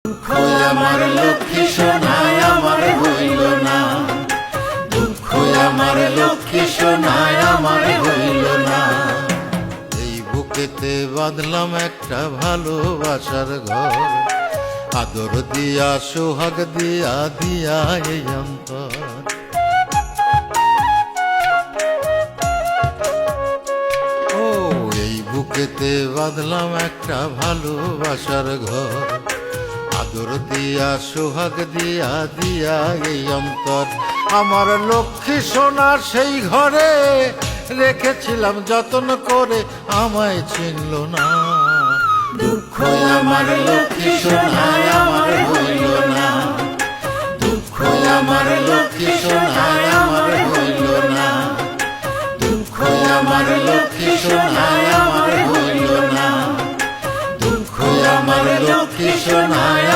দুঃখ আমার লক্ষ্মী সোনায় আমার হইল না, দুঃখ আমার লক্ষ্মী সোনায় আমার হইল না। এই বুকেতে বাঁধলাম একটা ভালোবাসার ঘর, আদর দিয়া সোহাগ দিয়া দিয়া এই অন্তর। ও এই বুকেতে বাঁধলাম একটা ভালোবাসার ঘর, আদর দিয়া সোহাগ দিয়া দিয়া এই অন্তর। আমার লক্ষ্মী সোনা সেই ঘরে রেখেছিলাম যত্ন করে, আমায় চিনল না। দুঃখ আমার লক্ষ্মী সোনায় আমার হইল না, দুঃখ আমার লক্ষ্মী সোনায় আমার হইল না, দুঃখ আমার লক্ষ্মী সোনায় আমার হইল না, দুঃখ আমার লক্ষ্মী সোনায়।